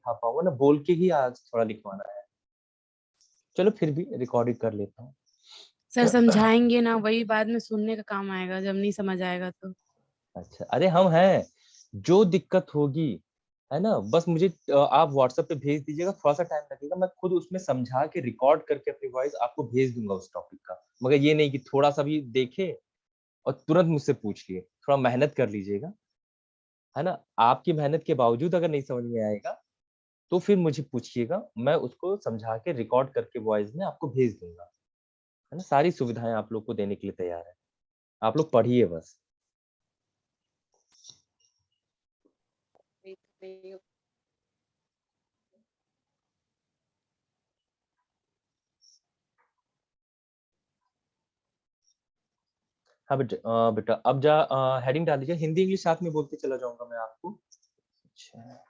लिखा पाऊंगा ना, बोल के ही आज थोड़ा लिखवाना है। चलो फिर भी रिकॉर्डिंग कर लेता हूँ। सर समझाएंगे ना, वही बाद में सुनने का काम आएगा जब नहीं समझ आएगा तो। अच्छा, अरे हम हैं, जो दिक्कत होगी है ना, बस मुझे आप व्हाट्सएप पे भेज दीजिएगा, थोड़ा सा टाइम लगेगा, मैं खुद उसमें समझा के रिकॉर्ड करके अपनी वॉइस आपको भेज दूंगा उस टॉपिक का। मगर ये नहीं कि थोड़ा सा भी देखे और तुरंत मुझसे पूछ लिए, थोड़ा मेहनत कर लीजिएगा, है ना। आपकी मेहनत के बावजूद अगर नहीं समझ में आएगा तो फिर मुझे पूछिएगा, मैं उसको समझा के रिकॉर्ड करके वॉइस में आपको भेज दूंगा, है ना। सारी सुविधाएं आप लोग को देने के लिए तैयार है, आप लोग पढ़िए बस। हाँ बेटा, बेटा अब जा हेडिंग डाल दीजिए, हिंदी इंग्लिश साथ में बोलते चला जाऊंगा मैं आपको। अच्छा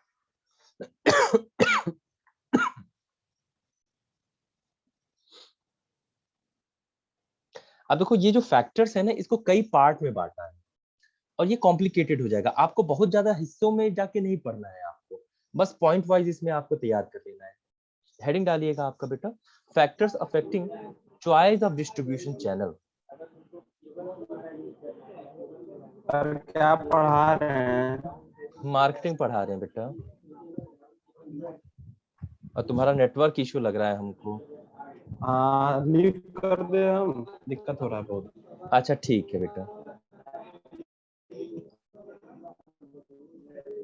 अब देखो, ये जो फैक्टर्स है ना, इसको कई पार्ट में बांटा है और ये कॉम्प्लिकेटेड हो जाएगा, आपको बहुत ज्यादा हिस्सों में जाके नहीं पढ़ना है आपको, बस पॉइंट वाइज इसमें आपको तैयार कर लेना है। हेडिंग डालिएगा आपका बेटा, factors affecting choice of distribution channel. Sir क्या पढ़ा रहे हैं? मार्केटिंग पढ़ा रहे हैं बेटा, और तुम्हारा नेटवर्क इशू लग रहा है हमको। हाँ लीव कर दे, हम दिक्कत हो रहा है बहुत। अच्छा ठीक है बेटा।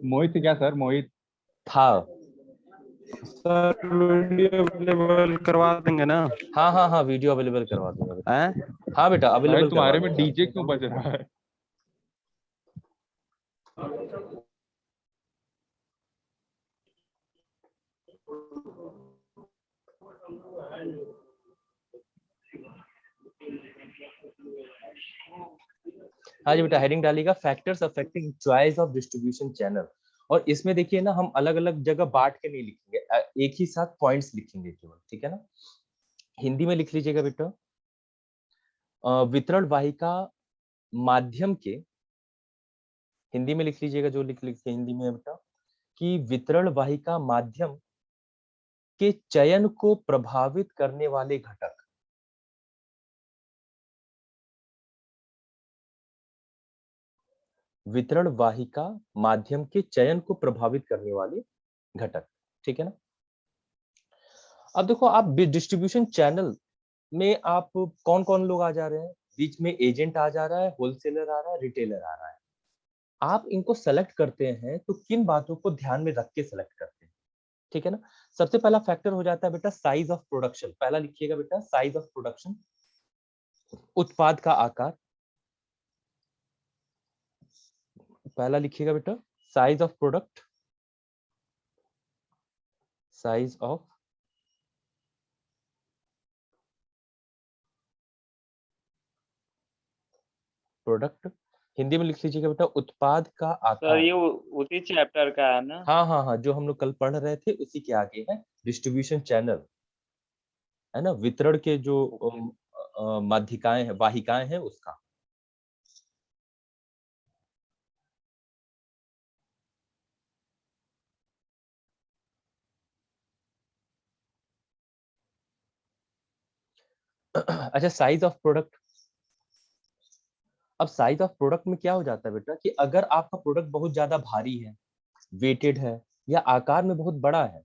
मोहित क्या सर? मोहित था। सर वीडियो अवेलेबल करवा देंगे ना? हाँ हाँ हाँ, वीडियो अवेलेबल करवा दूंगा बेटा। हैं? हाँ बेटा, भाई अवेलेबल करवा तुम्हारे में दूंगा। डीजे क्यों बज रहा है? हाँ जी बेटा, हेडिंग डालिएगा, factors affecting choice of distribution channel. और इसमें देखिए ना, हम अलग अलग जगह बांट के नहीं लिखेंगे, एक ही साथ पॉइंट्स लिखेंगे केवल, ठीक है ना। हिंदी में लिख लीजिएगा बेटा, वितरण वाहिका माध्यम के, हिंदी में लिख लीजिएगा, जो लिख लिख हिंदी में है बेटा, कि वितरण वाहिका माध्यम के चयन को प्रभावित करने वाले घटक। वितरण वाहिका माध्यम के चयन को प्रभावित करने वाले घटक, ठीक है ना। अब देखो, आप डिस्ट्रीब्यूशन चैनल में आप कौन कौन लोग आ जा रहे हैं, बीच में एजेंट आ जा रहा है, होलसेलर आ रहा है, रिटेलर आ रहा है। आप इनको सेलेक्ट करते हैं तो किन बातों को ध्यान में रख के सेलेक्ट करते हैं, ठीक है ना। सबसे पहला फैक्टर हो जाता है बेटा साइज ऑफ प्रोडक्शन, पहला लिखिएगा बेटा, साइज ऑफ प्रोडक्शन, उत्पाद का आकार। पहला लिखिएगा बेटा, size of product, size of product. Hindi में लिख लीजिएगा बेटा, उत्पाद का आकार। सर ये उसी चैप्टर का है ना? हाँ हाँ हाँ, जो हम लोग कल पढ़ रहे थे उसी के आगे है, डिस्ट्रीब्यूशन चैनल, है ना, वितरण के जो माध्यिकाएं हैं, वाहिकाएं हैं, उसका। अच्छा, साइज ऑफ प्रोडक्ट। अब साइज ऑफ प्रोडक्ट में क्या हो जाता है बेटा, कि अगर आपका प्रोडक्ट बहुत ज्यादा भारी है, वेटेड है, या आकार में बहुत बड़ा है,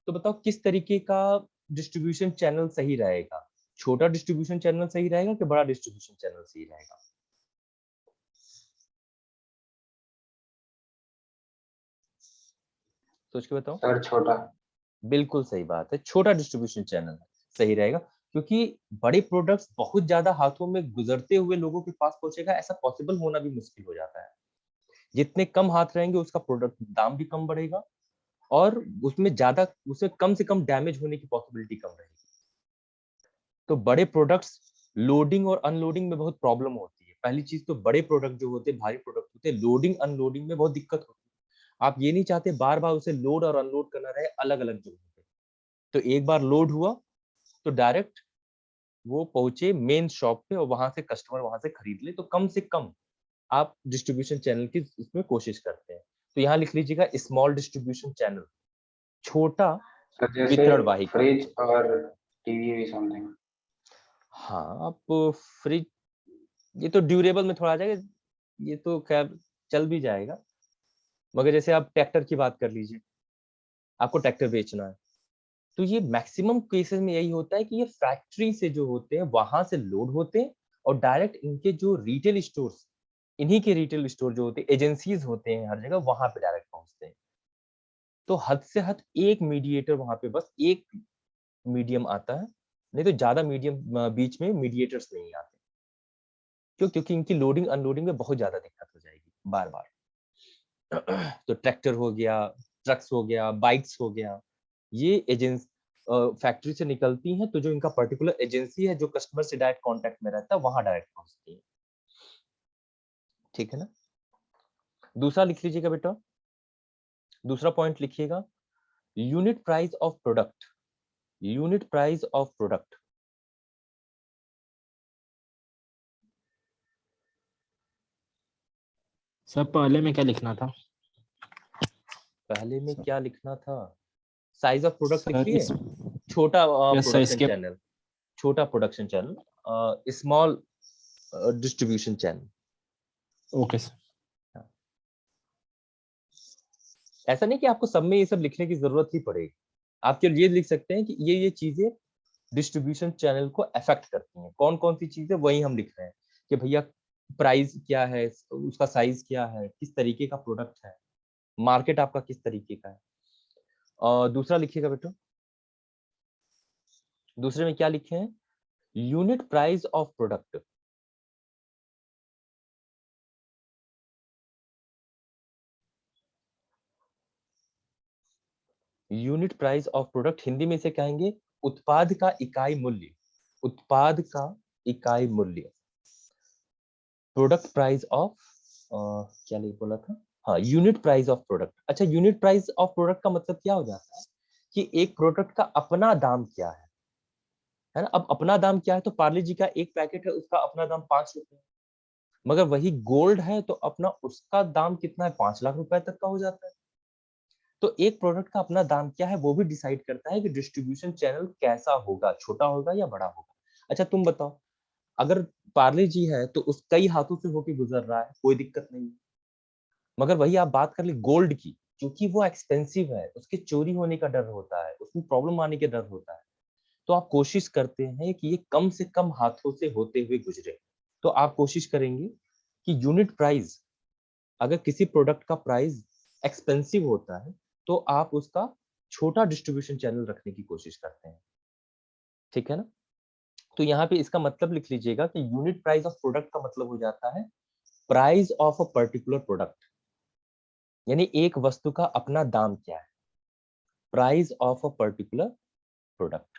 तो बताओ किस तरीके का डिस्ट्रीब्यूशन चैनल सही रहेगा। छोटा डिस्ट्रीब्यूशन चैनल सही रहेगा कि बड़ा डिस्ट्रीब्यूशन चैनल सही रहेगा? सोच के बताओ। सर छोटा। बिल्कुल सही बात है, छोटा डिस्ट्रीब्यूशन चैनल सही रहेगा, क्योंकि बड़े प्रोडक्ट्स बहुत ज्यादा हाथों में गुजरते हुए लोगों के पास पहुंचेगा, ऐसा पॉसिबल होना भी मुश्किल हो जाता है। जितने कम हाथ रहेंगे, उसका प्रोडक्ट दाम भी कम बढ़ेगा, और उसमें कम से कम डैमेज होने की पॉसिबिलिटी कम रहेगी। तो बड़े प्रोडक्ट्स लोडिंग और अनलोडिंग में बहुत प्रॉब्लम होती है। पहली चीज तो, बड़े प्रोडक्ट जो होते हैं, भारी प्रोडक्ट होते हैं, लोडिंग अनलोडिंग में बहुत दिक्कत होती है। आप ये नहीं चाहते बार बार उसे लोड और अनलोड करना रहे अलग अलग जगहों पे। तो एक बार लोड हुआ तो डायरेक्ट वो पहुंचे मेन शॉप पे, और वहां से कस्टमर वहां से खरीद ले, तो कम से कम आप डिस्ट्रीब्यूशन चैनल की इसमें कोशिश करते हैं। तो यहाँ लिख लीजिएगा, स्मॉल डिस्ट्रीब्यूशन चैनल, छोटा सर जैसे वितरण वाहिका। फ्रिज और टीवी भी समथिंग। हाँ, आप फ्रिज, ये तो ड्यूरेबल में थोड़ा आ जाएगा, ये तो खैर चल भी जाएगा। मगर जैसे आप ट्रैक्टर की बात कर लीजिए, आपको ट्रैक्टर बेचना है, तो ये मैक्सिमम केसेस में यही होता है कि ये फैक्ट्री से जो होते हैं वहां से लोड होते हैं और डायरेक्ट इनके जो रिटेल स्टोर्स, इन्हीं के रिटेल स्टोर जो होते हैं, एजेंसीज होते हैं हर जगह, वहां पे डायरेक्ट पहुंचते हैं। तो हद से हद एक मीडिएटर वहां पे, बस एक मीडियम आता है, नहीं तो ज्यादा मीडियम बीच में मीडिएटर्स नहीं आते। क्यों? क्योंकि इनकी लोडिंग अनलोडिंग में बहुत ज्यादा दिक्कत हो जाएगी बार बार। तो ट्रैक्टर हो गया, ट्रक्स हो गया, बाइक्स हो गया, ये एजेंसी फैक्ट्री से निकलती हैं, तो जो इनका पर्टिकुलर एजेंसी है जो कस्टमर से डायरेक्ट कांटेक्ट में रहता है, वहां डायरेक्ट पहुंचती है। ठीक है ना? दूसरा लिख लीजिएगा बेटा, दूसरा पॉइंट लिखिएगा, unit price of product. Unit price of product, sir पहले में क्या लिखना था? पहले में क्या लिखना था? साइज ऑफ प्रोडक्ट लिख सर लिए, इस छोटा यस सर प्रोडक्शन इसके चैनल, छोटा production channel, small distribution channel. Okay sir. ऐसा नहीं कि आपको सब में ये सब लिखने की जरूरत ही पड़ेगी, आप केवल ये लिख सकते हैं कि ये चीजें डिस्ट्रीब्यूशन चैनल को अफेक्ट करती हैं। कौन कौन सी चीजें, वही हम लिख रहे हैं कि भैया प्राइस क्या है, उसका साइज क्या है, किस तरीके का प्रोडक्ट है, मार्केट आपका किस तरीके का है। और दूसरा लिखिएगा बेटा, दूसरे में क्या लिखे हैं? Unit price of product. Unit price of product Hindi में से कहेंगे उत्पाद का इकाई मूल्य। उत्पाद का इकाई मूल्य, प्रोडक्ट प्राइस ऑफ, क्या लिख बोला था, हाँ, यूनिट प्राइस ऑफ प्रोडक्ट। अच्छा, यूनिट प्राइस ऑफ प्रोडक्ट का मतलब क्या हो जाता है कि एक प्रोडक्ट का अपना दाम क्या है ना? अब अपना दाम क्या है, तो पार्ले जी का एक पैकेट है, उसका अपना दाम 5 रुपए, मगर वही गोल्ड है तो अपना उसका दाम कितना है, 5 लाख रुपए तक का हो जाता है। तो एक प्रोडक्ट का अपना दाम क्या है, वो भी डिसाइड करता है कि डिस्ट्रीब्यूशन चैनल कैसा होगा, छोटा होगा या बड़ा होगा। अच्छा तुम बताओ, अगर पार्ले जी है तो उस कई हाथों से होके गुजर रहा है, कोई दिक्कत नहीं है। मगर वही आप बात कर ले गोल्ड की, क्योंकि वो एक्सपेंसिव है, उसके चोरी होने का डर होता है, उसमें प्रॉब्लम आने के डर होता है, तो आप कोशिश करते हैं कि ये कम से कम हाथों से होते हुए गुजरे। तो आप कोशिश करेंगे कि यूनिट प्राइस, अगर किसी प्रोडक्ट का प्राइस एक्सपेंसिव होता है तो आप उसका छोटा डिस्ट्रीब्यूशन चैनल रखने की कोशिश करते हैं। ठीक है ना? तो यहाँ पे इसका मतलब लिख लीजिएगा कि यूनिट प्राइस ऑफ प्रोडक्ट का मतलब हो जाता है price of a particular product, यानी एक वस्तु का अपना दाम क्या है, price of a particular product.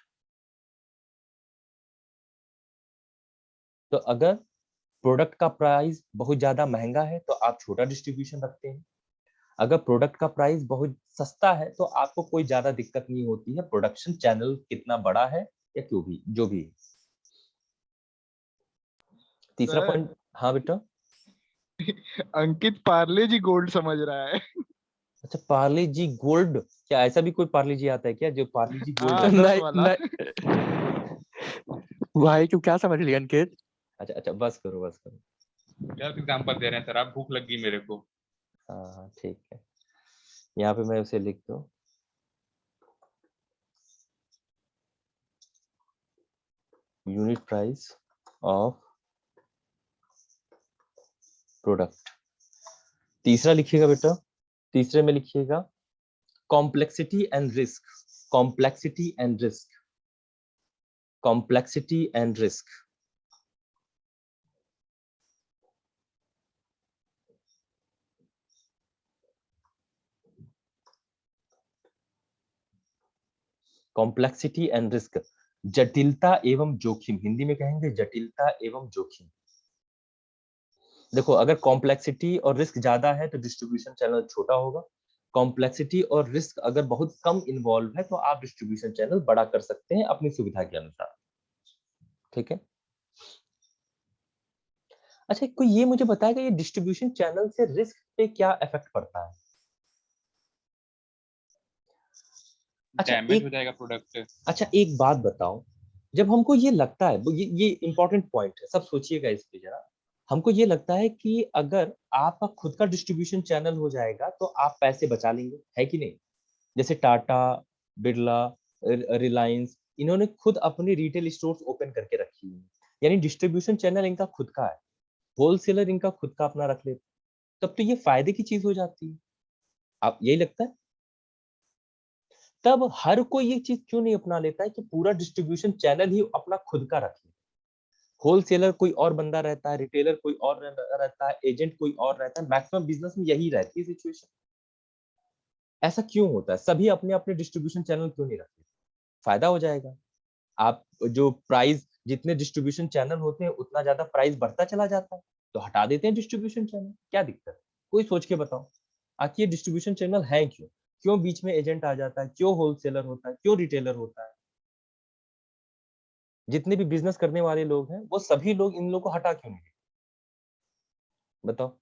तो अगर प्रोडक्ट का प्राइस बहुत ज्यादा महंगा है तो आप छोटा डिस्ट्रीब्यूशन रखते हैं, अगर प्रोडक्ट का प्राइस बहुत सस्ता है तो आपको कोई ज्यादा दिक्कत नहीं होती है, प्रोडक्शन चैनल कितना बड़ा है या क्यों भी जो भी है। तीसरा सर पॉइंट, हाँ बेटा। अंकित पार्ले जी गोल्ड समझ रहा है। अच्छा, पार्ले जी गोल्ड, क्या ऐसा भी कोई पार्ले जी आता है क्या जो पार्ले जी गोल्ड हाँ है? 10 नहीं वाला। नहीं भाई तू क्या समझ लिया अंकित? अच्छा अच्छा, बस करो बस करो। जस्ट एग्जांपल दे रहे हैं सर, आप भूख लगी मेरे को। हाँ हाँ ठीक है, यहाँ पे मैं उसे लिख दूं, यूनिट प्राइस ऑफ प्रोडक्ट। तीसरा लिखिएगा बेटा, तीसरे में लिखिएगा complexity and risk. Complexity and risk, complexity and risk. Complexity and risk, जटिलता एवं जोखिम, हिंदी में कहेंगे जटिलता एवं जोखिम। देखो, अगर कॉम्प्लेक्सिटी और रिस्क ज्यादा है तो डिस्ट्रीब्यूशन चैनल छोटा होगा, कॉम्प्लेक्सिटी और रिस्क अगर बहुत कम इन्वॉल्व है तो आप डिस्ट्रीब्यूशन चैनल बड़ा कर सकते हैं अपनी सुविधा के अनुसार। ठीक है? अच्छा, कोई ये मुझे बताएगा ये डिस्ट्रीब्यूशन चैनल से रिस्क पे क्या इफेक्ट पड़ता है? अच्छा डैमेज हो एक जाएगा प्रोडक्ट। अच्छा एक बात बताओ, जब हमको ये लगता है, ये इम्पोर्टेंट पॉइंट है, सब सोचिएगा इस पे जरा। हमको ये लगता है कि अगर आपका खुद का डिस्ट्रीब्यूशन चैनल हो जाएगा तो आप पैसे बचा लेंगे, है कि नहीं? जैसे टाटा, बिरला, रिलायंस, इन्होंने खुद अपनी रिटेल स्टोर्स ओपन करके रखी हुई है, यानी डिस्ट्रीब्यूशन चैनल इनका खुद का है, होलसेलर इनका खुद का अपना रख लेते, तब तो ये फायदे की चीज हो जाती है। आप यही लगता है? तब हर कोई ये चीज क्यों नहीं अपना लेता है कि पूरा डिस्ट्रीब्यूशन चैनल ही अपना खुद का रखे? होलसेलर कोई और बंदा रहता है, रिटेलर कोई और रहता है, एजेंट कोई और रहता है, मैक्सिमम बिजनेस में यही रहती है सिचुएशन। ऐसा क्यों होता है? सभी अपने अपने डिस्ट्रीब्यूशन चैनल क्यों नहीं रखते? फायदा हो जाएगा। आप जो प्राइस, जितने डिस्ट्रीब्यूशन चैनल होते हैं उतना ज्यादा प्राइस बढ़ता चला जाता है, तो हटा देते हैं डिस्ट्रीब्यूशन चैनल, क्या दिक्कत है? कोई सोच के बताओ, आखिर ये डिस्ट्रीब्यूशन चैनल है क्यों? क्यों बीच में एजेंट आ जाता है? क्यों होलसेलर होता है? क्यों रिटेलर होता है? जितने भी बिजनेस करने वाले लोग हैं वो सभी लोग इन लोगों को हटा क्यों नहीं देते? बताओ।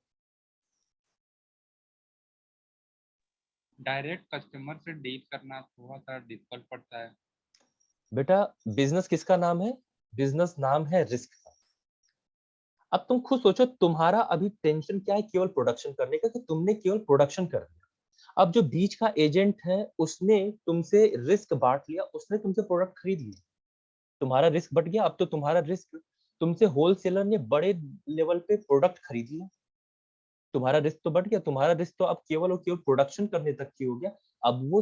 डायरेक्ट कस्टमर से डील करना थोड़ा सा डिफिकल्ट पड़ता है। बेटा बिजनेस किसका नाम है? बिजनेस नाम है रिस्क का। अब तुम खुद सोचो, तुम्हारा अभी टेंशन क्या है? केवल प्रोडक्शन करने का, कि तुमने केवल प्रोडक्शन कर दिया। अब जो बीच का एजेंट है उसने तुमसे रिस्क बांट लिया, उसने तुमसे प्रोडक्ट खरीद लिया, तुम्हारा रिस्क बढ़ गया। अब तो तुम्हारा रिस्क, तुमसे होलसेलर ने बड़े लेवल पे प्रोडक्ट खरीद लिया, तुम्हारा रिस्क तो बढ़ गया। तुम्हारा रिस्क तो अब केवल और केवल प्रोडक्शन करने तक की हो गया। अब वो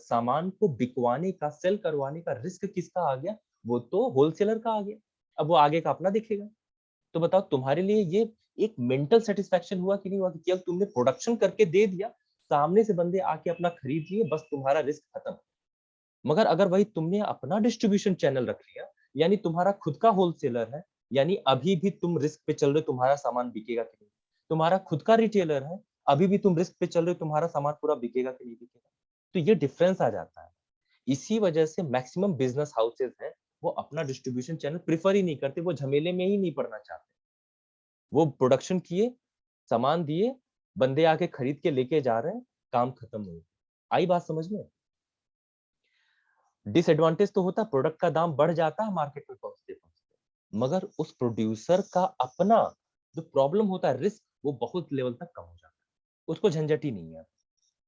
सामान को बिकवाने का, सेल करवाने का रिस्क किसका आ गया? वो तो होलसेलर का आ गया। अब वो आगे का अपना दिखेगा। तो बताओ तुम्हारे लिए ये एक मेंटल सेटिस्फेक्शन हुआ कि नहीं हुआ, कि केवल तुमने प्रोडक्शन करके दे दिया, सामने से बंदे आके अपना खरीद लिए, बस तुम्हारा रिस्क खत्म। मगर अगर वही तुमने अपना डिस्ट्रीब्यूशन चैनल रख लिया, यानी तुम्हारा खुद का होलसेलर है, यानी अभी भी तुम रिस्क पे चल रहे हो, तुम्हारा सामान बिकेगा कि नहीं। तुम्हारा खुद का रिटेलर है, अभी भी तुम रिस्क पे चल रहे हो, तुम्हारा सामान पूरा बिकेगा कि नहीं बिकेगा। तो ये डिफरेंस आ जाता है। इसी वजह से मैक्सिमम बिजनेस हाउसेज हैं, वो अपना डिस्ट्रीब्यूशन चैनल प्रिफर ही नहीं करते, वो झमेले में ही नहीं पड़ना चाहते। वो प्रोडक्शन किए, सामान दिए, बंदे आके खरीद के लेके जा रहे हैं, काम खत्म हो गया। आई बात समझ में? डिसएडवांटेज तो होता है, प्रोडक्ट का दाम बढ़ जाता है मार्केट में पहुंचते पहुंचते, मगर उस प्रोड्यूसर का अपना जो प्रॉब्लम होता है, रिस्क, वो बहुत लेवल तक कम हो जाता है, उसको झंझट ही नहीं है।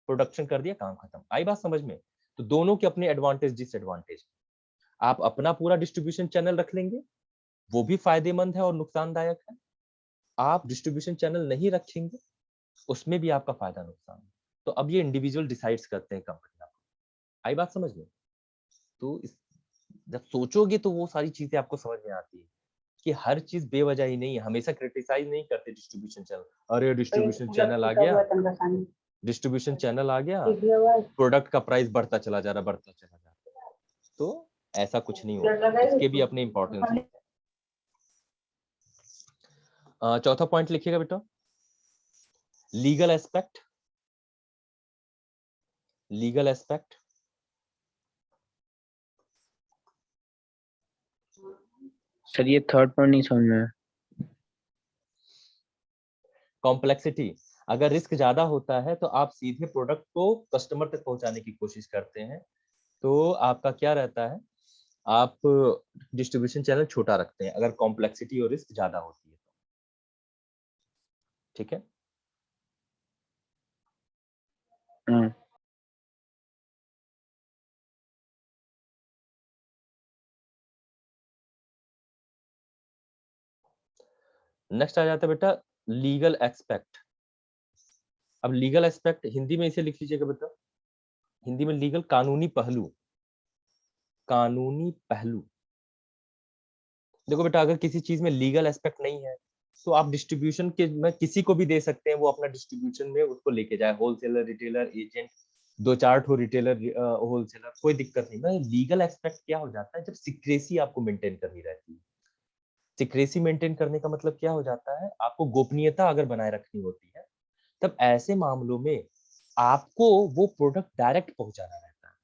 प्रोडक्शन कर दिया, काम खत्म। आई बात समझ में? तो दोनों के अपने एडवांटेज डिसएडवांटेज। आप अपना पूरा डिस्ट्रीब्यूशन चैनल रख लेंगे, वो भी फायदेमंद है और नुकसानदायक है। आप डिस्ट्रीब्यूशन चैनल नहीं रखेंगे, उसमें भी आपका फायदा नुकसान है। तो अब ये इंडिविजुअल डिसाइड्स करते हैं कंपनी। आई बात समझ में? तो जब सोचोगे तो वो सारी चीजें आपको समझ में आती है कि हर चीज बेवजह ही नहीं है। हमेशा क्रिटिसाइज नहीं करते डिस्ट्रीब्यूशन चैनल, अरे डिस्ट्रीब्यूशन चैनल आ गया, डिस्ट्रीब्यूशन चैनल आ गया, प्रोडक्ट का प्राइस बढ़ता चला जा रहा, बढ़ता चला जा रहा। तो ऐसा कुछ नहीं होता, इसके भी अपने इंपॉर्टेंस होते हैं। चौथा पॉइंट लिखिएगा बेटा, legal aspect. Legal aspect, sir ये थर्ड पॉइंट नहीं समझ में आया। कॉम्प्लेक्सिटी। अगर रिस्क ज्यादा होता है तो आप सीधे प्रोडक्ट को कस्टमर तक पहुंचाने की कोशिश करते हैं, तो आपका क्या रहता है, आप डिस्ट्रीब्यूशन चैनल छोटा रखते हैं अगर कॉम्प्लेक्सिटी और रिस्क ज्यादा होती है तो। ठीक है? नेक्स्ट आ जाता है बेटा लीगल एस्पेक्ट। अब लीगल एस्पेक्ट हिंदी में इसे लिख लीजिएगा बेटा, हिंदी में लीगल, कानूनी पहलू। कानूनी पहलू। देखो बेटा, अगर किसी चीज में लीगल एस्पेक्ट नहीं है तो आप डिस्ट्रीब्यूशन के में किसी को भी दे सकते हैं, वो अपना डिस्ट्रीब्यूशन में उसको लेके जाए, होलसेलर, रिटेलर, एजेंट, दो चार ठो रिटेलर, होलसेलर, कोई दिक्कत नहीं। ना लीगल एस्पेक्ट क्या हो जाता है, जब सिक्रेसी आपको मेंटेन करनी रहती है। सिक्रेसी मेंटेन करने का मतलब क्या हो जाता है, आपको गोपनीयता अगर बनाए रखनी होती है, तब ऐसे मामलों में आपको वो प्रोडक्ट डायरेक्ट पहुंचाना रहता है।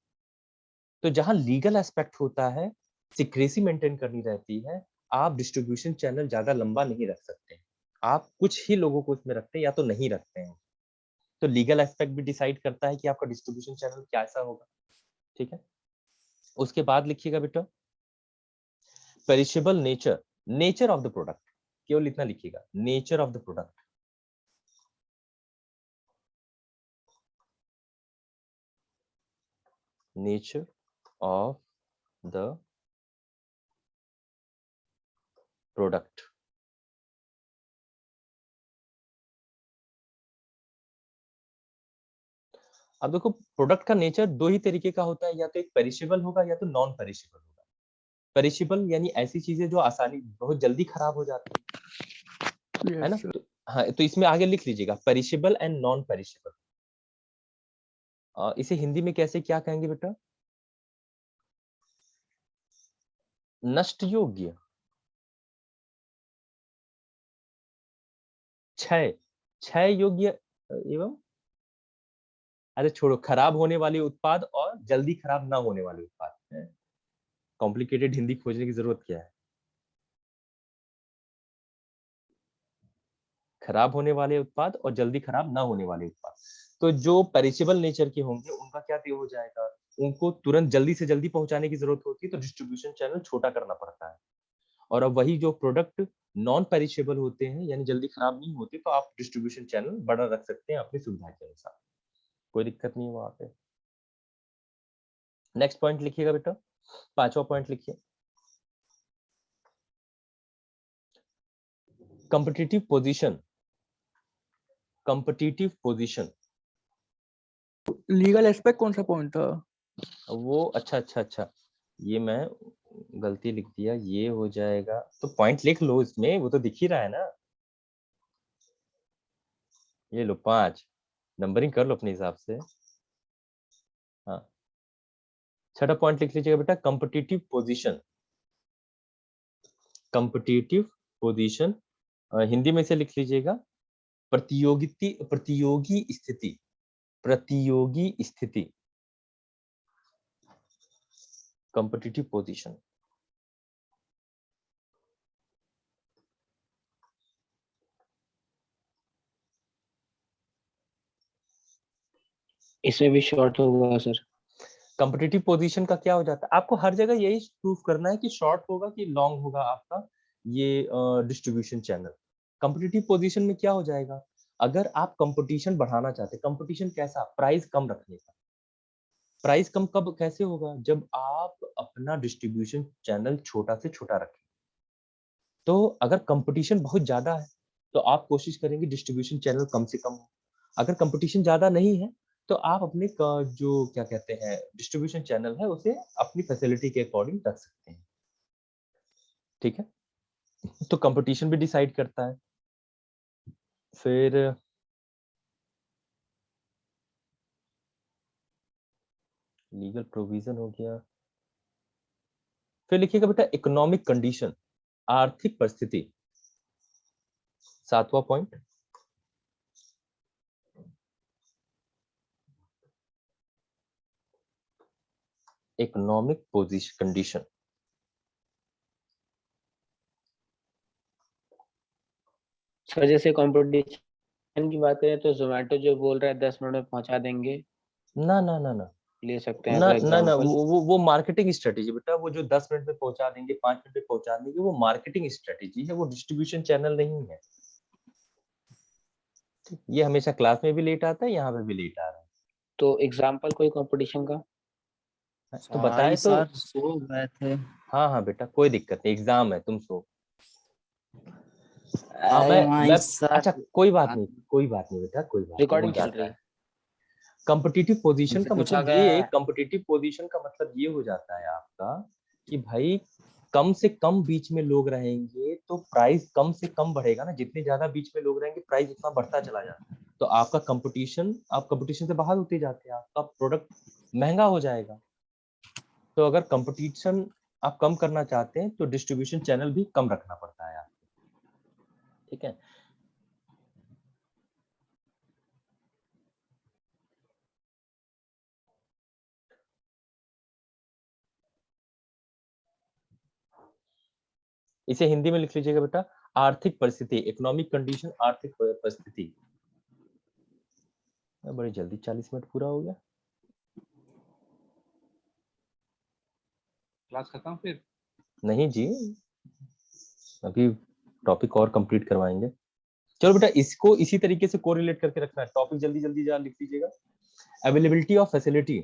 तो जहां लीगल एस्पेक्ट होता है, सिक्रेसी मेंटेन करनी रहती है, आप डिस्ट्रीब्यूशन चैनल ज्यादा लंबा नहीं रख सकते। आप कुछ ही लोगों को इसमें रखते हैं या तो नहीं रखते हैं। तो लीगल एस्पेक्ट भी डिसाइड करता है कि आपका डिस्ट्रीब्यूशन चैनल कैसा होगा। ठीक है। उसके बाद लिखिएगा बेटा perishable nature, nature of the product, केवल इतना लिखिएगा, nature of the product. Nature of the product. अब देखो प्रोडक्ट का नेचर दो ही तरीके का होता है, या तो एक पेरिशेबल होगा या तो नॉन पेरिशेबल होगा। पेरिशेबल यानी ऐसी चीजें जो आसानी बहुत जल्दी खराब हो जाती है ना। तो, हाँ, तो इसमें आगे लिख लीजिएगा पेरिशेबल एंड नॉन पेरिशेबल। इसे हिंदी में कैसे क्या कहेंगे बेटा? नष्ट योग्य, क्षय, क्षय योग्य एवं, अरे छोड़ो, खराब होने वाले उत्पाद और जल्दी खराब ना होने वाले उत्पाद। कॉम्प्लिकेटेड हिंदी खोजने की जरूरत क्या है? खराब होने वाले उत्पाद और जल्दी खराब ना होने वाले उत्पाद। तो जो पेरिशेबल नेचर के होंगे उनका क्या हो जाएगा, उनको तुरंत जल्दी से जल्दी पहुंचाने की जरूरत होती है, तो डिस्ट्रीब्यूशन चैनल छोटा करना पड़ता है। और अब वही जो प्रोडक्ट नॉन पेरिशेबल होते हैं यानी जल्दी खराब नहीं होते, तो आप डिस्ट्रीब्यूशन चैनल बड़ा रख सकते हैं अपनी सुविधा के अनुसार, कोई दिक्कत नहीं है वहां पे। नेक्स्ट पॉइंट लिखिएगा बेटा, 5वां पॉइंट लिखिए, competitive position. Competitive position, legal aspect कौन सा पॉइंट था? वो अच्छा, ये मैं गलती लिख दिया, ये हो जाएगा, तो पॉइंट लिख लो इसमें, वो तो दिख ही रहा है ना। ये लो 5, नंबरिंग कर लो अपने हिसाब से। हाँ, 6वां पॉइंट लिख लीजिएगा बेटा, competitive position. Competitive position Hindi में से लिख लीजिएगा प्रतियोगी स्थिति, प्रतियोगी स्थिति, कॉम्पिटिटिव पोजीशन। इसमें भी शॉर्ट होगा सर? कॉम्पिटिटिव पोजीशन का क्या हो जाता है, आपको हर जगह यही प्रूफ करना है कि शॉर्ट होगा कि लॉन्ग होगा आपका ये डिस्ट्रीब्यूशन चैनल। कॉम्पिटिटिव पोजीशन में क्या हो जाएगा, अगर आप कंपटीशन बढ़ाना चाहते हैं, कंपटीशन कैसा, प्राइस कम रखने का। प्राइस कम कब कैसे होगा, जब आप अपना डिस्ट्रीब्यूशन चैनल छोटा से छोटा रखें। तो अगर कंपटीशन बहुत ज्यादा है तो आप कोशिश करेंगे डिस्ट्रीब्यूशन चैनल कम से कम हो। अगर कंपटीशन ज्यादा नहीं है तो आप अपने जो क्या कहते हैं डिस्ट्रीब्यूशन चैनल है उसे अपनी फैसिलिटी के अकॉर्डिंग रख सकते हैं। ठीक है, तो कंपटीशन भी डिसाइड करता है। फिर लीगल प्रोविजन हो गया, फिर लिखिएगा बेटा इकोनॉमिक कंडीशन, आर्थिक परिस्थिति, 7वां point. Economic position condition, sir जैसे कंपटीशन की बात करें तो जोमेटो जो बोल रहा है 10 मिनट में पहुंचा देंगे, ना ना ना ना ले सकते हैं ना एज ना ना एग्जांपल। वो मार्केटिंग स्ट्रेटेजी बेटा, वो जो 10 मिनट में पहुंचा देंगे, 5 मिनट में पहुंचा देंगे, वो मार्केटिंग स्ट्रेटेजी है, वो डिस्ट्रीब्यूशन चैनल नहीं है। ये हमेशा क्लास में भी लेट आता है, यहाँ पे भी लेट आ रहा है। तो एग्जांपल कोई कंपटीशन का? तो बताए तो, सर सो गए थे। हाँ हाँ बेटा कोई दिक्कत नहीं, एग्जाम है, तुम सो। अरे भाई मैं सर, अच्छा कोई बात नहीं, कोई बात नहीं बेटा, कोई बात नहीं, रिकॉर्डिंग हो चल जाता रही है। है। कॉम्पिटिटिव पोजीशन हमसे का पूछा मतलब गया ये, है। कॉम्पिटिटिव पोजीशन का मतलब ये हो जाता है आपका कि भाई कम से कम बीच में लोग रहेंगे तो प्राइस कम से कम बढ़ेगा ना, जितने ज्यादा बीच में लोग रहेंगे प्राइस उतना बढ़ता चला जाता है। तो आपका कंपटीशन, आप कंपटीशन से बाहर होते जाते हैं, आपका प्रोडक्ट महंगा हो जाएगा। तो अगर कंपटीशन आप कम करना चाहते हैं तो डिस्ट्रीब्यूशन चैनल भी कम रखना पड़ता है आपको। ठीक है, इसे हिंदी में लिख लीजिएगा बेटा, आर्थिक परिस्थिति, इकोनॉमिक कंडीशन, आर्थिक परिस्थिति। बड़ी जल्दी 40 मिनट पूरा हो गया। क्लास खत्म फिर? नहीं जी, अभी टॉपिक और कंप्लीट करवाएंगे। चलो बेटा, इसको इसी तरीके से कोरिलेट करके रखना है। टॉपिक जल्दी जल्दी जा लिख लीजिएगा। अवेलेबिलिटी ऑफ फैसिलिटी,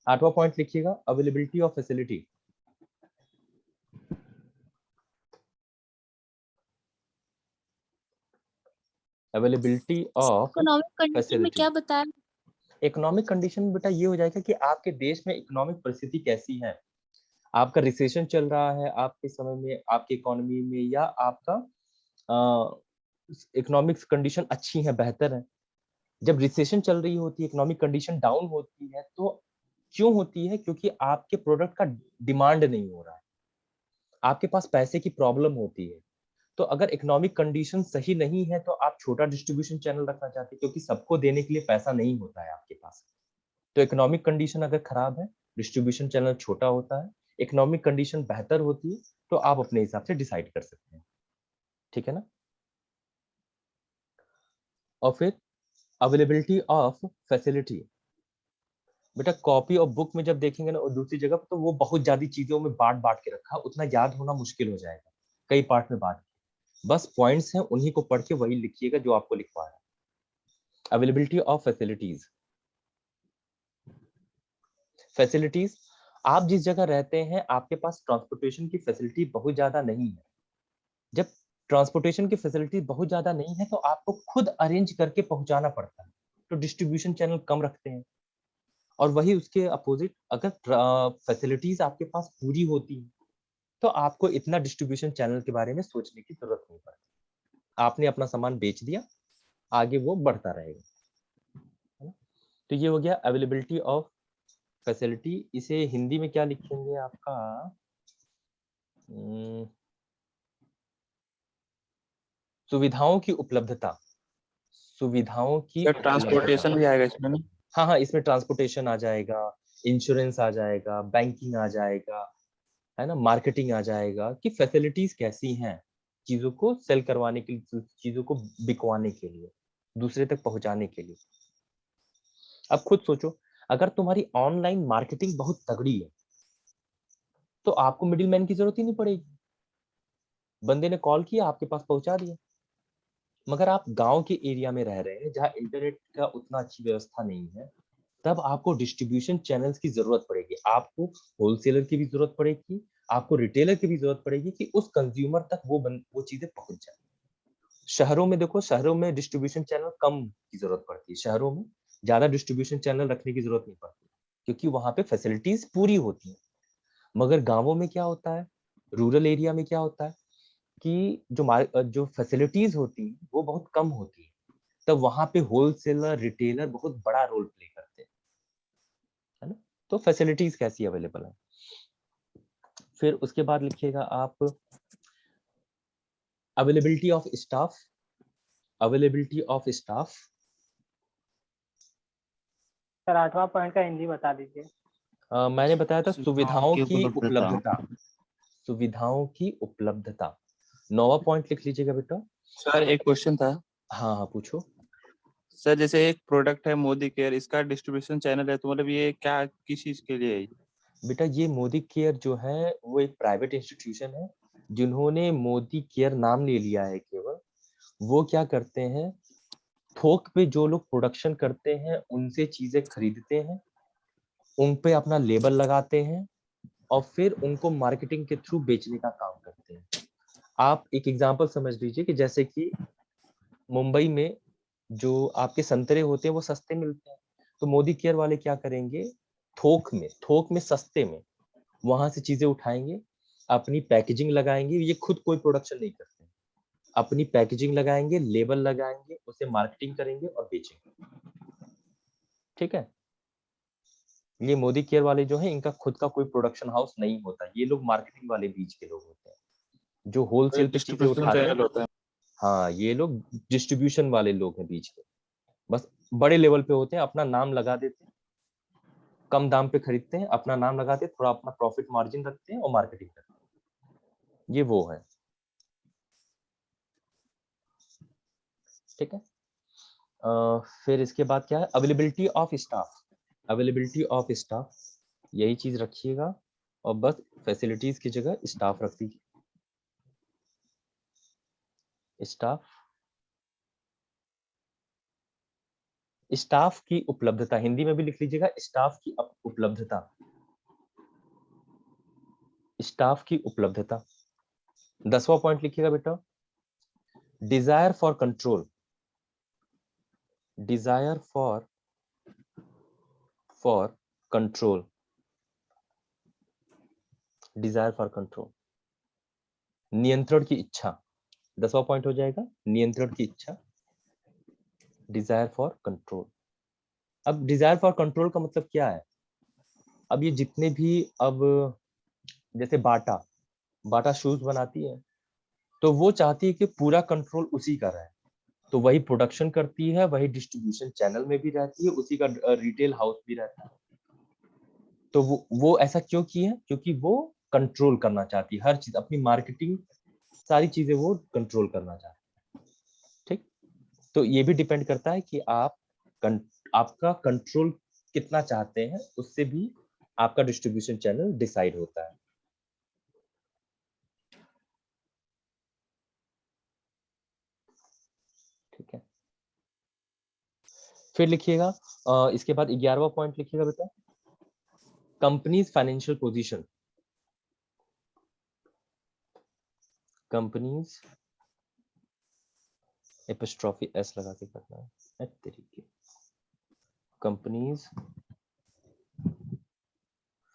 8वां पॉइंट लिखिएगा, availability of facility. Availability of economic condition में फैसिलिटी। क्या बताया? इकोनॉमिक कंडीशन बेटा ये हो जाएगा कि आपके देश में इकोनॉमिक परिस्थिति कैसी है, आपका रिसेशन चल रहा है आपके समय में, आपकी इकोनॉमी में, या आपका इकोनॉमिक्स कंडीशन अच्छी है, बेहतर है। जब रिसेशन चल रही होती है, इकोनॉमिक कंडीशन डाउन होती है, तो क्यों होती है? क्योंकि आपके प्रोडक्ट का डिमांड नहीं हो रहा है, आपके पास पैसे की प्रॉब्लम होती है। तो अगर इकोनॉमिक कंडीशन सही नहीं है तो आप छोटा डिस्ट्रीब्यूशन चैनल रखना चाहते हैं, क्योंकि सबको देने के लिए पैसा नहीं होता है आपके पास। तो इकोनॉमिक कंडीशन अगर खराब है, डिस्ट्रीब्यूशन चैनल छोटा होता है। इकोनॉमिक कंडीशन बेहतर होती है तो आप अपने हिसाब से डिसाइड कर सकते हैं, ठीक है ना। और फिर अवेलेबिलिटी ऑफ फैसिलिटी। बेटा कॉपी और बुक में जब देखेंगे ना और दूसरी जगह पर, तो वो बहुत ज्यादा चीजों में बांट बांट के रखा, उतना याद होना मुश्किल हो जाएगा, कई पार्ट में बांट के। बस पॉइंट्स हैं, उन्हीं को पढ़ के वही लिखिएगा जो आपको लिखवा है। Availability of facilities. फैसिलिटीज, आप जिस जगह रहते हैं आपके पास ट्रांसपोर्टेशन की फैसिलिटी बहुत ज्यादा नहीं है। जब ट्रांसपोर्टेशन की फैसिलिटी बहुत ज्यादा नहीं है तो आपको खुद अरेंज करके पहुंचाना पड़ता है, तो डिस्ट्रीब्यूशन चैनल कम रखते हैं। और वही उसके अपोजिट, अगर फैसिलिटीज आपके पास पूरी होती है तो आपको इतना डिस्ट्रीब्यूशन चैनल के बारे में सोचने की जरूरत नहीं पड़ती। आपने अपना सामान बेच दिया, आगे वो बढ़ता रहेगा, है ना। तो ये हो गया अवेलेबिलिटी ऑफ फैसिलिटी। इसे हिंदी में क्या लिखेंगे आपका? सुविधाओं की उपलब्धता, सुविधाओं की सर ट्रांसपोर्टेशन उपलब्धता। भी आएगा इसमें ना? हाँ हाँ, इसमें ट्रांसपोर्टेशन आ जाएगा, इंश्योरेंस आ जाएगा, बैंकिंग आ जाएगा, है ना, मार्केटिंग आ जाएगा, कि फैसिलिटीज कैसी हैं चीजों को सेल करवाने के लिए, चीजों को बिकवाने के लिए, दूसरे तक पहुंचाने के लिए। अब खुद सोचो, अगर तुम्हारी ऑनलाइन मार्केटिंग बहुत तगड़ी है तो आपको मिडिल मैन की जरूरत ही नहीं पड़ेगी, बंदे ने कॉल किया आपके पास पहुंचा दिया। मगर आप गांव के एरिया में रह रहे हैं जहां इंटरनेट का उतना अच्छी व्यवस्था नहीं है, तब आपको डिस्ट्रीब्यूशन चैनल्स की जरूरत पड़ेगी, आपको होलसेलर की भी जरूरत पड़ेगी, आपको रिटेलर की भी जरूरत पड़ेगी कि उस कंज्यूमर तक वो चीजें पहुंच जाए। शहरों में देखो, शहरों में डिस्ट्रीब्यूशन चैनल कम की जरूरत पड़ती है, शहरों में ज्यादा डिस्ट्रीब्यूशन चैनल रखने की जरूरत नहीं पड़ती, क्योंकि वहां पे फैसिलिटीज पूरी होती है। मगर गांवों में क्या होता है, रूरल एरिया में क्या होता है कि जो फैसिलिटीज होती है वो बहुत कम होती है, तब वहां पे होलसेलर रिटेलर बहुत बड़ा रोल प्ले करते हैं, है ना। तो फैसिलिटीज कैसी अवेलेबल है। फिर उसके बाद लिखिएगा आप availability of staff. Availability of staff, sir 8वां पॉइंट का हिंदी बता दीजिए। मैंने बताया था सुविधाओं सुविधाओं की की उपलब्धता। उपलब्धता, सुविधाओं की उपलब्धता। 9वां पॉइंट लिख लीजिएगा बेटा। सर एक क्वेश्चन था। हाँ हाँ पूछो। सर जैसे एक प्रोडक्ट है मोदी केयर, इसका डिस्ट्रीब्यूशन चैनल है, तो मतलब ये क्या किस चीज के लिए है? बेटा ये मोदी केयर जो है वो एक प्राइवेट इंस्टीट्यूशन है, जिन्होंने मोदी केयर नाम ले लिया है केवल। वो क्या करते हैं, थोक पे जो लोग प्रोडक्शन करते हैं उनसे चीजें खरीदते हैं, उन पे अपना लेबल लगाते हैं और फिर उनको मार्केटिंग के थ्रू बेचने का काम करते हैं। आप एक एग्जांपल समझ लीजिए कि जैसे कि मुंबई में जो आपके संतरे होते हैं वो सस्ते मिलते हैं, तो मोदी केयर वाले क्या करेंगे, थोक में सस्ते में वहां से चीजें उठाएंगे, अपनी पैकेजिंग लगाएंगे। ये खुद कोई प्रोडक्शन नहीं करते हैं, अपनी पैकेजिंग लगाएंगे, लेबल लगाएंगे, उसे मार्केटिंग करेंगे और बेचेंगे, ठीक है। ये मोदी केयर वाले जो है, इनका खुद का कोई प्रोडक्शन हाउस नहीं होता, ये लोग मार्केटिंग वाले बीच के लोग होते हैं जो होलसेल पे चीजें डिस्ट्रीब्यूशन उठाते चैनल हैं। होता है। हाँ, ये लोग डिस्ट्रीब्यूशन वाले लोग हैं बीच के, बस बड़े लेवल पे होते हैं, अपना नाम लगा देते हैं, कम दाम पे खरीदते हैं, अपना नाम लगाते हैं, थोड़ा अपना प्रॉफिट मार्जिन रखते हैं और मार्केटिंग करते हैं, ये वो है, ठीक है। फिर इसके बाद क्या है, availability of staff. Availability of staff, यही चीज रखिएगा। और बस फैसिलिटीज की जगह स्टाफ रख दीजिए, स्टाफ की उपलब्धता, हिंदी में भी लिख लीजिएगा, स्टाफ की उपलब्धता, स्टाफ की उपलब्धता। 10वां पॉइंट लिखिएगा बेटा, desire for control, desire for control, desire for control, नियंत्रण की इच्छा। 10वां पॉइंट हो जाएगा, नियंत्रण की इच्छा, डिजायर फॉर कंट्रोल। अब डिजायर फॉर कंट्रोल का मतलब क्या है? अब ये जितने भी, अब जैसे बाटा शूज बनाती है, तो वो चाहती है कि पूरा कंट्रोल उसी का रहे, तो वही प्रोडक्शन करती है, वही डिस्ट्रीब्यूशन चैनल में भी रहती है, उसी का रिटेल हाउस भी रहता है। तो वो ऐसा क्यों की है? क्योंकि वो कंट्रोल करना चाहती है हर चीज, अपनी मार्केटिंग सारी चीजें वो कंट्रोल करना चाहती है। ठीक, तो ये भी डिपेंड करता है कि आपका कंट्रोल कितना चाहते हैं, उससे भी आपका डिस्ट्रीब्यूशन चैनल डिसाइड होता है। ठीक है, फिर लिखिएगा, इसके बाद 11वां पॉइंट लिखिएगा बेटा, companies financial position, companies apostrophe S लगा के करना है तरीके, companies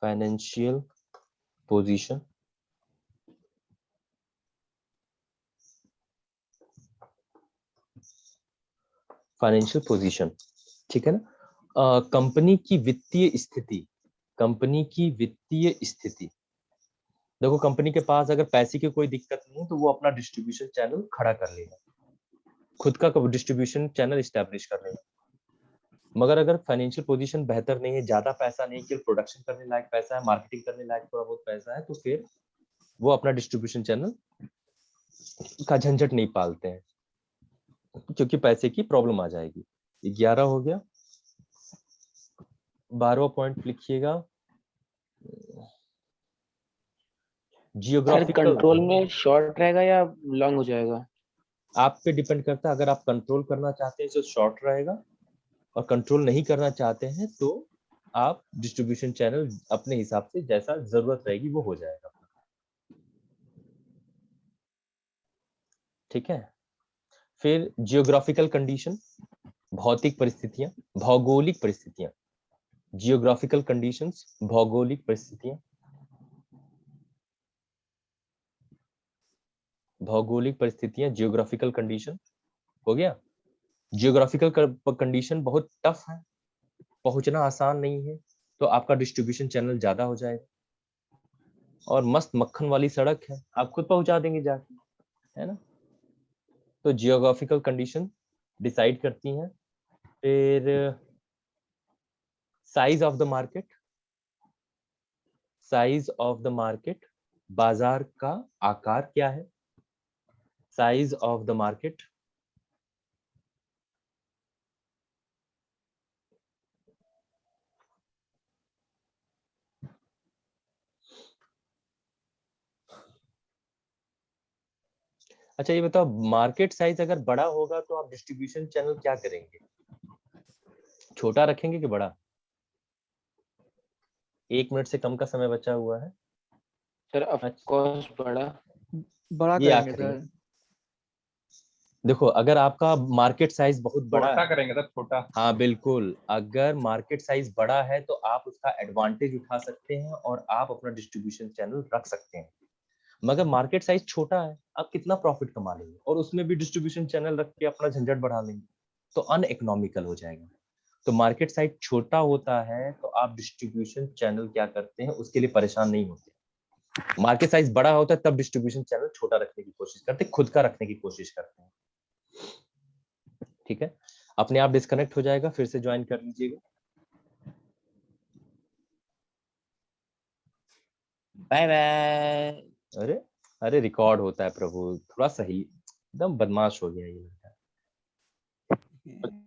financial position, financial position, ठीक है ना। कंपनी की वित्तीय स्थिति, कंपनी की वित्तीय स्थिति। देखो, कंपनी के पास अगर पैसे की कोई दिक्कत नहीं है तो वो अपना डिस्ट्रीब्यूशन चैनल खड़ा कर लेगा, खुद का डिस्ट्रीब्यूशन चैनल इस्टेब्लिश कर लेगा। मगर अगर फाइनेंशियल पोजीशन बेहतर नहीं है, ज्यादा पैसा नहीं, केवल प्रोडक्शन करने लायक पैसा है, मार्केटिंग करने लायक थोड़ा बहुत पैसा है, तो फिर वो अपना डिस्ट्रीब्यूशन चैनल का झंझट नहीं पालते हैं, क्योंकि पैसे की प्रॉब्लम आ जाएगी। 11 हो गया। 12वां पॉइंट लिखिएगा, सर जियोग्राफिकल। कंट्रोल में शॉर्ट रहेगा या लॉन्ग हो जाएगा? आप पे डिपेंड करता है, अगर आप कंट्रोल करना चाहते हैं तो शॉर्ट रहेगा, और कंट्रोल नहीं करना चाहते हैं तो आप डिस्ट्रीब्यूशन चैनल अपने हिसाब से जैसा जरूरत रहेगी वो हो जाएगा। ठीक है, फिर जियोग्राफिकल कंडीशन, भौतिक परिस्थितियां, भौगोलिक परिस्थितियां, जियोग्राफिकल कंडीशंस, भौगोलिक परिस्थितियां, भौगोलिक परिस्थितियां, जियोग्राफिकल कंडीशन हो गया। जियोग्राफिकल कंडीशन बहुत टफ है, पहुंचना आसान नहीं है, तो आपका डिस्ट्रीब्यूशन चैनल ज्यादा हो जाएगा। और मस्त मक्खन वाली सड़क है, आप खुद पहुंचा देंगे जाके, है ना। तो जियोग्राफिकल कंडीशन डिसाइड करती हैं। फिर size of the market, size of the market, बाजार का आकार क्या है, साइज ऑफ द मार्केट। अच्छा ये बताओ, मार्केट साइज अगर बड़ा होगा तो आप डिस्ट्रीब्यूशन चैनल क्या करेंगे? छोटा रखेंगे कि बड़ा? 1 मिनट से कम का समय बचा हुआ है। सर ऑफ कोर्स बड़ा। बड़ा ये करेंगे आखिरी है। सर। देखो, अगर आपका मार्केट साइज बहुत बड़ा छोटा है, करेंगे सर, छोटा। हाँ बिल्कुल, अगर मार्केट साइज बड़ा है तो आप उसका एडवांटेज उठा सकते हैं और आप अपना डिस्ट्रीब्यूशन चैनल रख सकते हैं। मगर मार्केट साइज छोटा है, आप कितना प्रॉफिट कमा लेंगे, और उसमें भी डिस्ट्रीब्यूशन चैनल रख के अपना झंझट बढ़ा लेंगे, तो अनइकोनॉमिकल हो जाएगा। तो मार्केट साइज छोटा होता है तो आप डिस्ट्रीब्यूशन चैनल क्या करते हैं, उसके लिए परेशान नहीं होते। मार्केट साइज बड़ा होता है तब डिस्ट्रीब्यूशन चैनल छोटा रखने की कोशिश करते हैं, खुद का रखने की कोशिश करते हैं। ठीक है, अपने आप डिस्कनेक्ट हो जाएगा, फिर से ज्वाइन कर लीजिएगा। Bye bye. अरे अरे, रिकॉर्ड होता है प्रभु, थोड़ा सही, एकदम बदमाश हो गया ये लड़का।